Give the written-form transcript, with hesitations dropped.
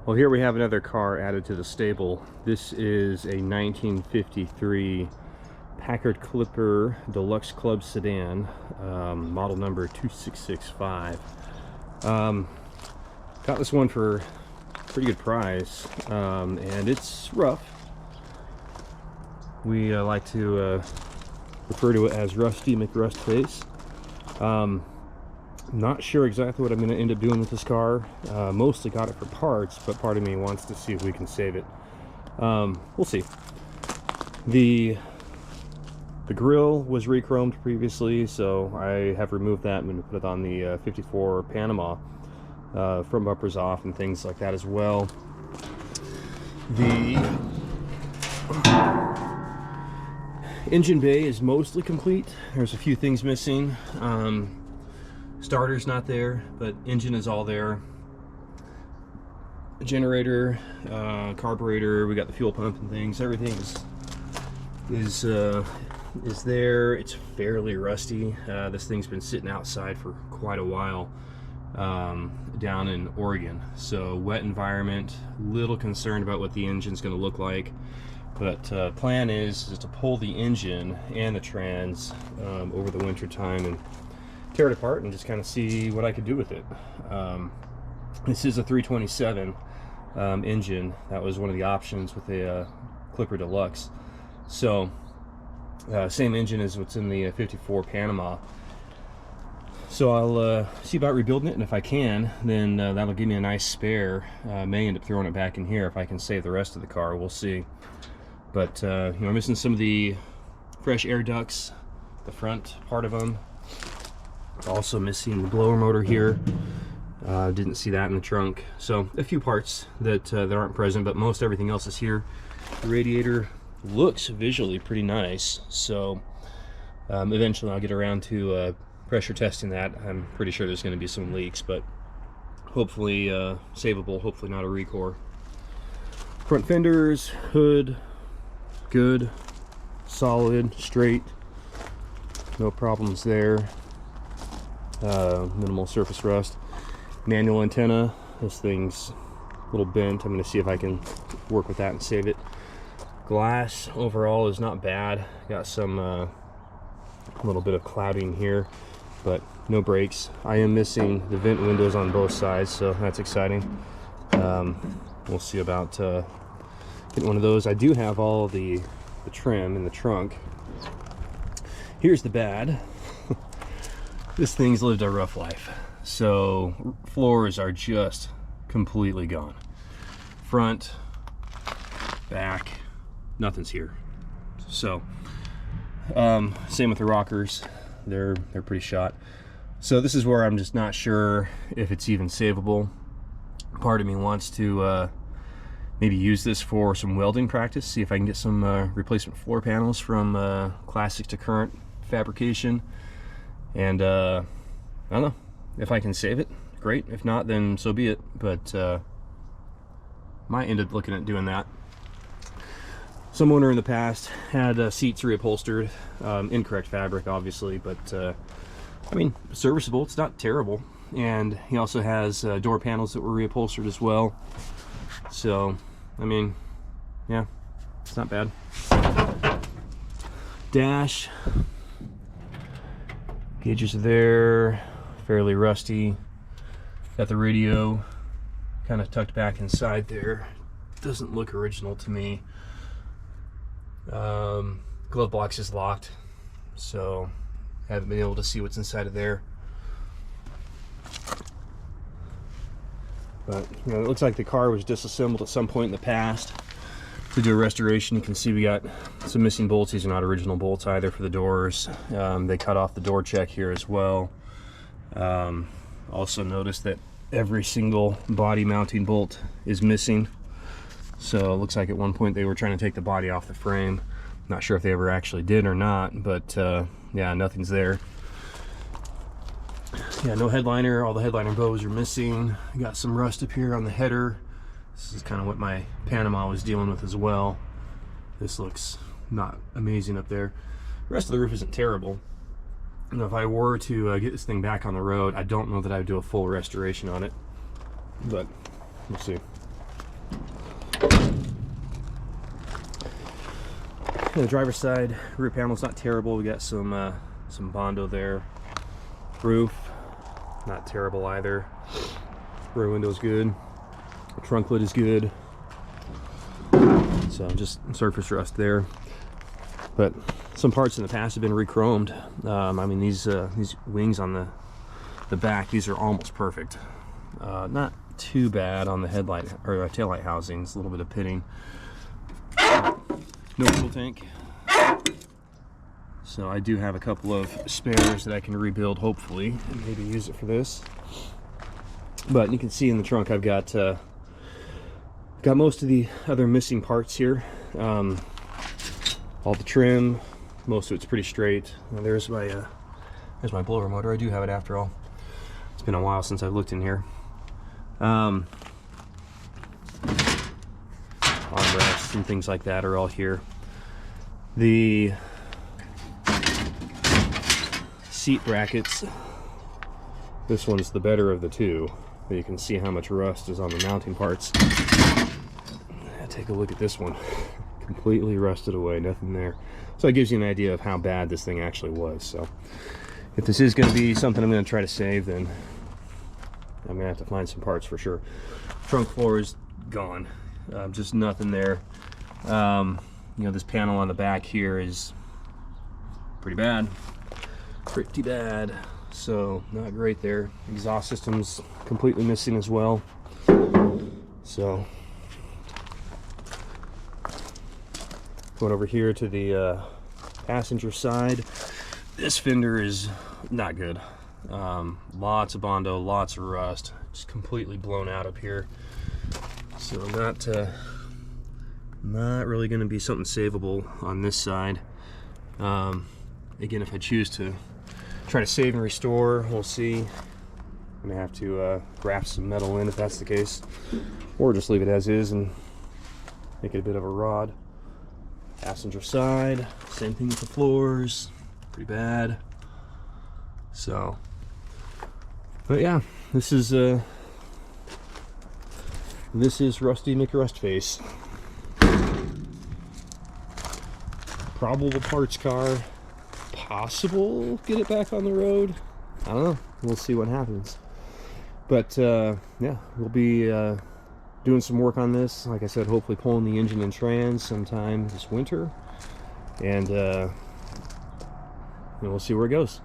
Well, here we have another car added to the stable. This is a 1953 Packard Clipper Deluxe Club Sedan, model number 2665. Got this one for a pretty good price, and it's rough. We like to refer to it as Rusty McRustface. Not sure exactly what I'm going to end up doing with this car. Mostly got it for parts, but part of me wants to see if we can save it. We'll see. The grille was re-chromed previously, so I have removed that and put it on the 54 Panama, front bumpers off and things like that as well. The engine bay is mostly complete. There's a few things missing. Starter's not there, but engine is all there. Generator, carburetor, we got the fuel pump and things. Everything is there. It's fairly rusty. This thing's been sitting outside for quite a while, down in Oregon. So wet environment. Little concerned about what the engine's going to look like. But plan is to pull the engine and the trans over the winter time and tear it apart and just kind of see what I could do with it. This is a 327 engine. That was one of the options with the Clipper Deluxe. So same engine as what's in the 54 Panama. So I'll see about rebuilding it, and if I can, then that'll give me a nice spare. May end up throwing it back in here if I can save the rest of the car. We'll see. But you know, I'm missing some of the fresh air ducts, the front part of them. Also missing the blower motor here. Didn't see that in the trunk. So a few parts that aren't present, but most everything else is here. The radiator looks visually pretty nice, so eventually I'll get around to pressure testing that. I'm pretty sure there's going to be some leaks, but hopefully savable, hopefully not a recore. Front fenders, hood, good, solid, straight, no problems there. Minimal surface rust. Manual antenna, this thing's a little bent. I'm going to see if I can work with that and save it. Glass overall is not bad. Got some a little bit of clouding here, but no breaks. I am missing the vent windows on both sides, so that's exciting. We'll see about getting one of those. I do have all the trim in the trunk. Here's the bad. This thing's lived a rough life. So floors are just completely gone. Front, back, nothing's here. So same with the rockers. They're pretty shot. So this is where I'm just not sure if it's even savable. Part of me wants to maybe use this for some welding practice, see if I can get some replacement floor panels from classic to current fabrication. And I don't know, if I can save it, great. If not, then so be it. But might end up looking at doing that. Some owner in the past had seats reupholstered, incorrect fabric obviously, but I mean, serviceable, it's not terrible. And he also has door panels that were reupholstered as well. So I mean, yeah, it's not bad. Dash, gauges are there, fairly rusty. Got the radio kind of tucked back inside there. Doesn't look original to me. Glove box is locked, so haven't been able to see what's inside of there. But you know, it looks like the car was disassembled at some point in the past to do a restoration. You can see we got some missing bolts. These are not original bolts either for the doors. They cut off the door check here as well. Also noticed that every single body mounting bolt is missing. So it looks like at one point they were trying to take the body off the frame. Not sure if they ever actually did or not, but yeah, nothing's there. Yeah, no headliner. All the headliner bows are missing. Got some rust up here on the header. This is kind of what my Panama was dealing with as well. This looks not amazing up there. The rest of the roof isn't terrible. And if I were to get this thing back on the road, I don't know that I would do a full restoration on it, but we'll see. The driver's side rear panel's not terrible. We got some Bondo there. Roof, not terrible either. Rear window's good. Trunk lid is good. So just surface rust there. But some parts in the past have been re-chromed. I mean, these wings on the back, these are almost perfect. Not too bad on the headlight or taillight housings. A little bit of pitting. No fuel tank. So I do have a couple of spares that I can rebuild, hopefully, and maybe use it for this. But you can see in the trunk I've got most of the other missing parts here. All the trim, most of it's pretty straight. Now there's my blower motor. I do have it after all. It's been a while since I've looked in here. Armrests and things like that are all here. The seat brackets, this one's the better of the two, but you can see how much rust is on the mounting parts. Take a look at this one. Completely rusted away, nothing there. So it gives you an idea of how bad this thing actually was. So if this is going to be something I'm going to try to save, then I'm going to have to find some parts for sure. Trunk floor is gone. Just nothing there. You know, this panel on the back here is pretty bad. Pretty bad. So not great there. Exhaust system's completely missing as well. So going over here to the passenger side, this fender is not good. Lots of Bondo, lots of rust, just completely blown out up here. So not really going to be something savable on this side. Again, if I choose to try to save and restore, we'll see. I'm gonna have to graft some metal in if that's the case, or just leave it as is and make it a bit of a rod. Passenger side, same thing with the floors, pretty bad. So, but yeah, this is Rusty McRustface. Probable parts car. Possible get it back on the road. I don't know. We'll see what happens. But yeah, we'll be doing some work on this. Like I said, hopefully pulling the engine and trans sometime this winter, and we'll see where it goes.